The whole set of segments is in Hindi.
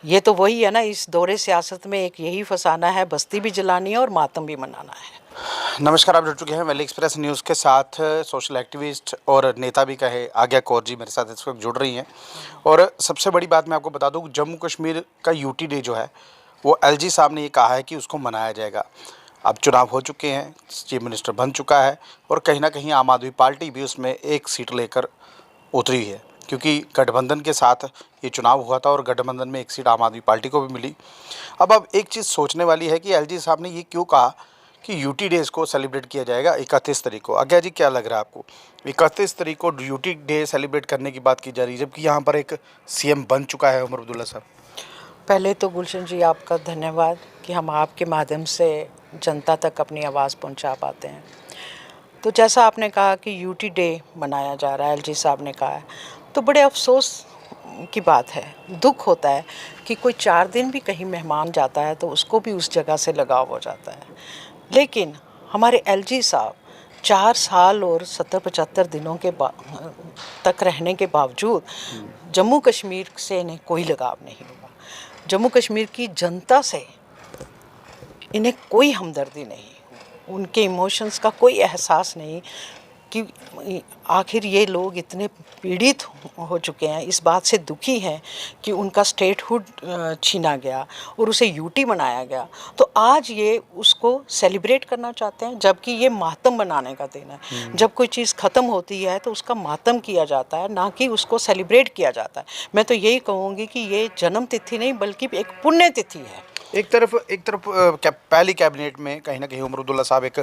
ये तो वही है ना, इस दौरे सियासत में एक यही फसाना है, बस्ती भी जलानी है और मातम भी मनाना है। नमस्कार, आप जुड़ चुके हैं वैली एक्सप्रेस न्यूज़ के साथ। सोशल एक्टिविस्ट और नेता भी कहे आज्ञा कौर जी मेरे साथ इस वक्त जुड़ रही हैं। और सबसे बड़ी बात मैं आपको बता दूं, जम्मू कश्मीर का यूटी डे जो है वो एलजी साहब ने ये कहा है कि उसको मनाया जाएगा। अब चुनाव हो चुके हैं, चीफ मिनिस्टर बन चुका है और कहीं ना कहीं आम आदमी पार्टी भी उसमें एक सीट लेकर उतरी है, क्योंकि गठबंधन के साथ ये चुनाव हुआ था और गठबंधन में एक सीट आम आदमी पार्टी को भी मिली। अब एक चीज़ सोचने वाली है कि एलजी साहब ने ये क्यों कहा कि यूटी डेज़ को सेलिब्रेट किया जाएगा 31 तारीख को। आज्ञा जी, क्या लग रहा है आपको? 31 तारीख को यूटी डे सेलिब्रेट करने की बात की जा रही है, जबकि यहाँ पर एक सीएम बन चुका है उमर अब्दुल्ला साहब। पहले तो गुलशन जी आपका धन्यवाद कि हम आपके माध्यम से जनता तक अपनी आवाज़ पहुंचा पाते हैं। तो जैसा आपने कहा कि यूटी डे मनाया जा रहा है, एलजी साहब ने कहा है, तो बड़े अफसोस की बात है, दुख होता है कि कोई 4 दिन भी कहीं मेहमान जाता है तो उसको भी उस जगह से लगाव हो जाता है। लेकिन हमारे एलजी साहब 4 साल और 70-75 दिनों के तक रहने के बावजूद जम्मू कश्मीर से इन्हें कोई लगाव नहीं हुआ। जम्मू कश्मीर की जनता से इन्हें कोई हमदर्दी नहीं, उनके इमोशंस का कोई एहसास नहीं कि आखिर ये लोग इतने पीड़ित हो चुके हैं, इस बात से दुखी हैं कि उनका स्टेटहुड छीना गया और उसे यूटी बनाया गया। तो आज ये उसको सेलिब्रेट करना चाहते हैं, जबकि ये मातम बनाने का दिन है। जब कोई चीज़ ख़त्म होती है तो उसका मातम किया जाता है, ना कि उसको सेलिब्रेट किया जाता है। मैं तो यही कहूँगी कि ये जन्म तिथि नहीं बल्कि एक पुण्य तिथि है। एक तरफ पहली कैबिनेट में कहीं ना कहीं उमर अब्दुल्ला साहब एक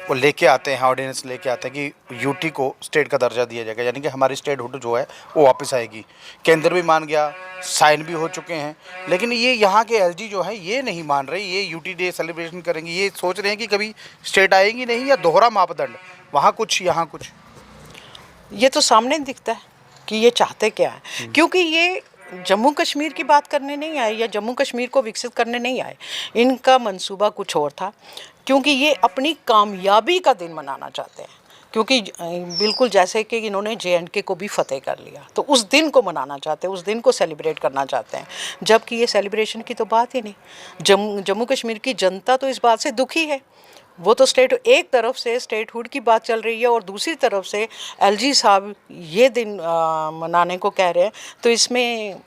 वो लेके आते हैं, ऑर्डिनेंस लेके आते हैं कि यूटी को स्टेट का दर्जा दिया जाएगा, यानी कि हमारी स्टेटहुड जो है वो वापस आएगी। केंद्र भी मान गया, साइन भी हो चुके हैं, लेकिन ये यहाँ के एलजी जो है ये नहीं मान रहे। ये यूटी डे सेलिब्रेशन करेंगे, ये सोच रहे हैं कि कभी स्टेट आएगी नहीं, या दोहरा मापदंड, वहाँ कुछ यहाँ कुछ। ये तो सामने दिखता है कि ये चाहते क्या है, क्योंकि ये जम्मू कश्मीर की बात करने नहीं आए या जम्मू कश्मीर को विकसित करने नहीं आए। इनका मंसूबा कुछ और था, क्योंकि ये अपनी कामयाबी का दिन मनाना चाहते हैं। क्योंकि बिल्कुल जैसे कि इन्होंने JNK को भी फतेह कर लिया, तो उस दिन को मनाना चाहते हैं, उस दिन को सेलिब्रेट करना चाहते हैं, जबकि ये सेलिब्रेशन की तो बात ही नहीं। जम्मू कश्मीर की जनता तो इस बात से दुखी है। वो तो एक तरफ से स्टेटहुड की बात चल रही है और दूसरी तरफ से एलजी साहब ये दिन मनाने को कह रहे हैं, तो इसमें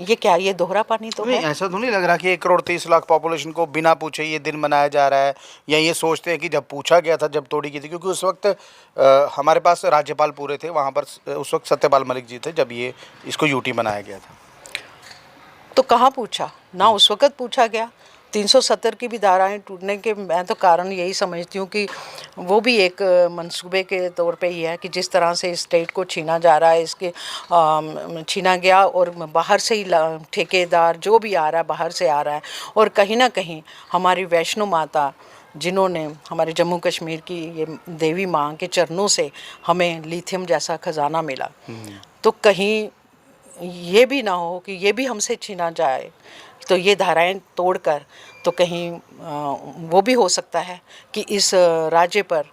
ये क्या, ये दोहरा पानी तो नहीं, है। ऐसा तो नहीं लग रहा कि 1,30,00,000 पॉपुलेशन को बिना पूछे ये दिन मनाया जा रहा है, या ये सोचते हैं कि जब पूछा गया था, जब तोड़ी की थी, क्योंकि उस वक्त हमारे पास राज्यपाल पूरे थे वहाँ पर, उस वक्त सत्यपाल मलिक जी थे जब ये इसको यूटी बनाया गया था। तो कहाँ पूछा ना, उस वक़्त पूछा गया। 370 की भी धाराएं टूटने के मैं तो कारण यही समझती हूँ कि वो भी एक मंसूबे के तौर पे ही है कि जिस तरह से स्टेट को छीना जा रहा है, इसके छीना गया और बाहर से ही ठेकेदार जो भी आ रहा है बाहर से आ रहा है। और कहीं ना कहीं हमारी वैष्णो माता, जिन्होंने हमारे जम्मू कश्मीर की ये देवी माँ के चरणों से हमें लिथियम जैसा खजाना मिला, तो कहीं ये भी ना हो कि ये भी हमसे छीना जाए, तो ये धाराएं तोड़कर तो कहीं वो भी हो सकता है कि इस राज्य पर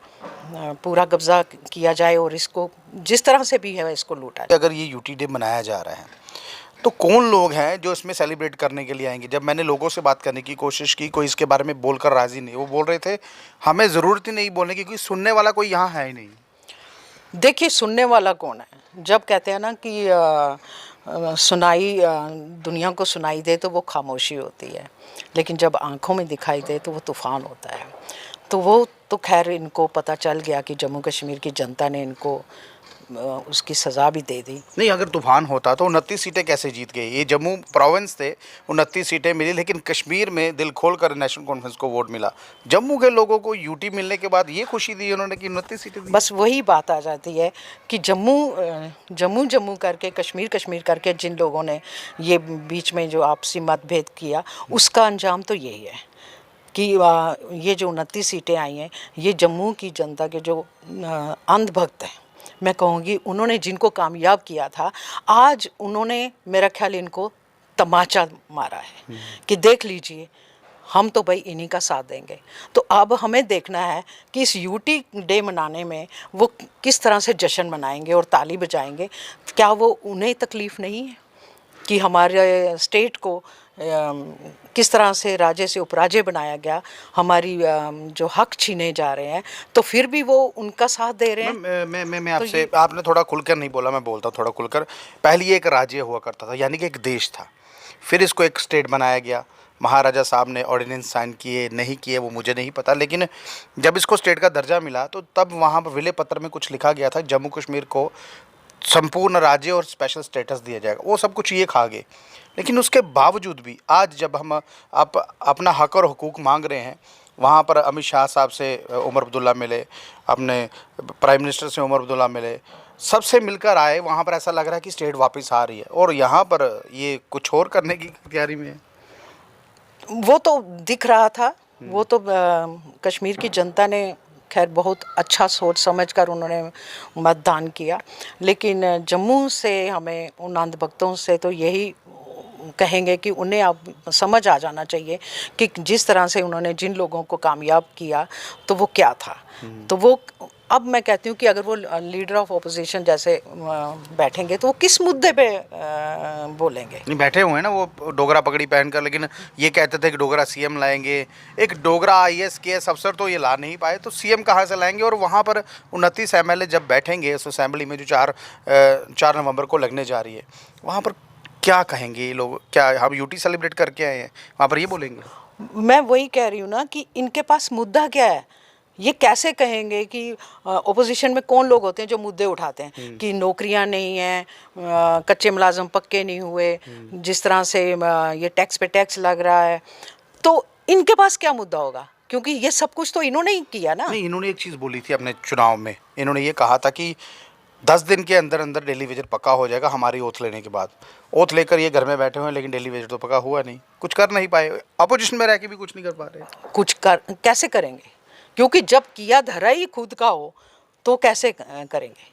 पूरा कब्जा किया जाए और इसको जिस तरह से भी है इसको लूटा जाए। अगर ये यूटी डे मनाया जा रहा है तो कौन लोग हैं जो इसमें सेलिब्रेट करने के लिए आएंगे? जब मैंने लोगों से बात करने की कोशिश की, कोई इसके बारे में बोलकर राजी नहीं। वो बोल रहे थे हमें ज़रूरत ही नहीं बोलने की, क्योंकि सुनने वाला कोई यहाँ है ही नहीं। देखिए, सुनने वाला कौन है? जब कहते हैं ना कि सुनाई दुनिया को सुनाई दे तो वो खामोशी होती है, लेकिन जब आंखों में दिखाई दे तो वो तूफ़ान होता है। तो वो तो खैर इनको पता चल गया कि जम्मू कश्मीर की जनता ने इनको उसकी सज़ा भी दे दी। नहीं, अगर तूफान होता तो 29 सीटें कैसे जीत गए? ये जम्मू प्रोविंस थे, 29 सीटें मिली, लेकिन कश्मीर में दिल खोल कर नेशनल कॉन्फ्रेंस को वोट मिला। जम्मू के लोगों को यूटी मिलने के बाद ये खुशी दी उन्होंने कि 29 सीटें दी। बस वही बात आ जाती है कि जम्मू करके कश्मीर करके जिन लोगों ने ये बीच में जो आपसी मतभेद किया, उसका अंजाम तो यही है कि ये जो 29 सीटें आई हैं, ये जम्मू की जनता के जो अंधभक्त हैं, मैं कहूँगी उन्होंने जिनको कामयाब किया था, आज उन्होंने मेरा ख्याल इनको तमाचा मारा है कि देख लीजिए हम तो भाई इन्हीं का साथ देंगे। तो अब हमें देखना है कि इस यूटी डे मनाने में वो किस तरह से जश्न मनाएंगे और ताली बजाएंगे। क्या वो उन्हें तकलीफ़ नहीं है कि हमारे स्टेट को किस तरह से राज्य से उपराज्य बनाया गया, हमारी जो हक छीने जा रहे हैं, तो फिर भी वो उनका साथ दे रहे हैं। मैं आपसे, आपने थोड़ा खुलकर नहीं बोला, मैं बोलता हूँ थोड़ा खुलकर। पहले ये एक राज्य हुआ करता था, यानी कि एक देश था, फिर इसको एक स्टेट बनाया गया। महाराजा साहब ने ऑर्डिनेंस साइन किए, नहीं किए वो मुझे नहीं पता, लेकिन जब इसको स्टेट का दर्जा मिला तो तब वहाँ पर विले पत्र में कुछ लिखा गया था, जम्मू कश्मीर को संपूर्ण राज्य और स्पेशल स्टेटस दिया जाएगा। वो सब कुछ ये खा गए, लेकिन उसके बावजूद भी आज जब हम अपना हक और हुकूक मांग रहे हैं, वहाँ पर अमित शाह साहब से उमर अब्दुल्ला मिले, अपने प्राइम मिनिस्टर से उमर अब्दुल्ला मिले, सबसे मिलकर आए, वहाँ पर ऐसा लग रहा है कि स्टेट वापस आ रही है, और यहाँ पर ये कुछ और करने की तैयारी में है। वो तो दिख रहा था, वो तो कश्मीर की जनता ने खैर बहुत अच्छा सोच समझ कर उन्होंने मतदान किया, लेकिन जम्मू से हमें उन अंधभक्तों से तो यही कहेंगे कि उन्हें अब समझ आ जाना चाहिए कि जिस तरह से उन्होंने जिन लोगों को कामयाब किया तो वो क्या था। तो वो अब मैं कहती हूँ कि अगर वो लीडर ऑफ ओपोजिशन जैसे बैठेंगे तो वो किस मुद्दे पे बोलेंगे। नहीं बैठे हुए हैं ना वो डोगरा पगड़ी पहनकर, लेकिन ये कहते थे कि डोगरा सीएम लाएंगे। एक डोगरा आईएएस केएस अफसर तो ये ला नहीं पाए, तो सीएम कहाँ से लाएंगे। और वहाँ पर 29 एमएलए जब बैठेंगे उस असेंबली में जो 4 नवंबर को लगने जा रही है, वहाँ पर क्या कहेंगे ये लोग? क्या हम यूटी सेलिब्रेट करके आए हैं, वहाँ पर ये बोलेंगे? मैं वही कह रही हूँ ना कि इनके पास मुद्दा क्या है। ये कैसे कहेंगे कि ओपोजिशन में कौन लोग होते हैं जो मुद्दे उठाते हैं कि नौकरियां नहीं हैं, कच्चे मुलाजम पक्के नहीं हुए, जिस तरह से ये टैक्स पे टैक्स लग रहा है, तो इनके पास क्या मुद्दा होगा? क्योंकि ये सब कुछ तो इन्होंने ही किया ना। नहीं, इन्होंने एक चीज़ बोली थी अपने चुनाव में, इन्होंने ये कहा था कि 10 दिन के अंदर अंदर डेली वेजर पक्का हो जाएगा हमारी ओथ लेने के बाद। ओथ लेकर ये घर में बैठे हुए हैं, लेकिन डेली वेजर तो पक्का हुआ नहीं, कुछ कर नहीं पाए। अपोजिशन में रह के भी कुछ नहीं कर पा रहे। कुछ कर कैसे करेंगे? क्योंकि जब किया धरा ही खुद का हो तो कैसे करेंगे?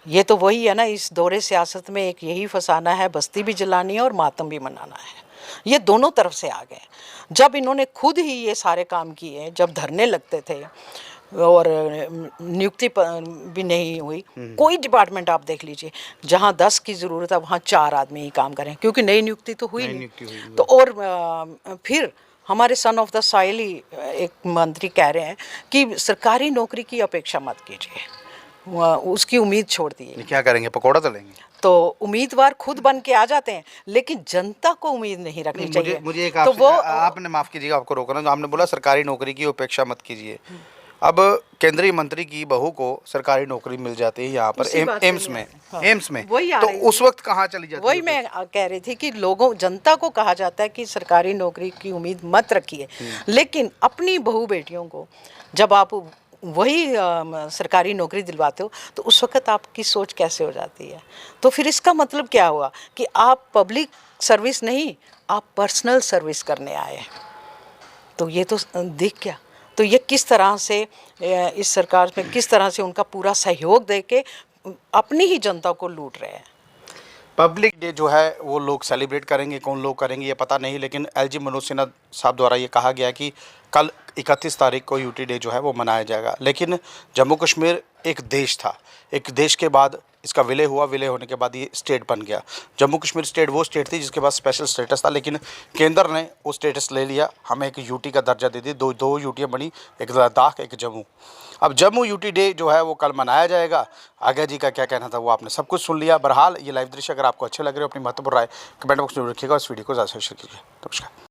ये तो वही है ना, इस दौरे सियासत में एक यही फसाना है, बस्ती भी जलानी है और मातम भी मनाना है। ये दोनों तरफ से आ गए। जब इन्होंने खुद ही ये सारे काम किए, जब धरने लगते थे और नियुक्ति भी नहीं हुई, कोई डिपार्टमेंट आप देख लीजिए, जहाँ 10 की ज़रूरत है वहाँ 4 आदमी ही काम करें, क्योंकि नई नियुक्ति तो हुई नहीं। तो और फिर हमारे सन ऑफ द सॉइल ही एक मंत्री कह रहे हैं कि सरकारी नौकरी की अपेक्षा मत कीजिए, उसकी उम्मीद छोड़ दिए। क्या करेंगे, पकौड़ा तलेंगे? तो उम्मीदवार खुद बन के आ जाते हैं, लेकिन जनता को उम्मीद नहीं रखनी चाहिए। मुझे एक तो वो आपने माफ़ कीजिएगा, आपको रोक रहा हूं, आपने बोला सरकारी नौकरी की उपेक्षा मत कीजिए। अब केंद्रीय मंत्री की बहू को सरकारी नौकरी मिल जाती है यहाँ पर एम्स में, एम्स में, तो उस वक्त कहाँ चली जाती है? वही मैं कह रही थी कि लोगों, जनता को कहा जाता है कि सरकारी नौकरी की उम्मीद मत रखिए, लेकिन अपनी बहू बेटियों को जब आप वही सरकारी नौकरी दिलवाते हो तो उस वक्त आपकी सोच कैसे हो जाती है? तो फिर इसका मतलब क्या हुआ कि आप पब्लिक सर्विस नहीं, आप पर्सनल सर्विस करने आए। तो ये तो दिख गया। तो ये किस तरह से इस सरकार में किस तरह से उनका पूरा सहयोग देके अपनी ही जनता को लूट रहे हैं। पब्लिक डे जो है वो लोग सेलिब्रेट करेंगे, कौन लोग करेंगे ये पता नहीं, लेकिन एलजी मनोज सिन्हा साहब द्वारा ये कहा गया कि कल 31 तारीख को यूटी डे जो है वो मनाया जाएगा। लेकिन जम्मू कश्मीर एक देश था, एक देश के बाद इसका विलय हुआ, विलय होने के बाद ये स्टेट बन गया। जम्मू कश्मीर स्टेट वो स्टेट थी जिसके पास स्पेशल स्टेटस था, लेकिन केंद्र ने वो स्टेटस ले लिया, हमें एक यूटी का दर्जा दे दिया। दो यूटियाँ बनी, एक लद्दाख एक जम्मू। अब जम्मू यूटी डे जो है वो कल मनाया जाएगा। आज्ञा जी का क्या कहना था वो आपने सब कुछ सुन लिया। बहरहाल ये लाइव दृश्य अगर आपको अच्छे लग रहे हो, अपनी महत्वपूर्ण राय कमेंट बॉक्स में रखिएगा, इस वीडियो को ज़्यादा से शेयर कीजिए। नमस्कार।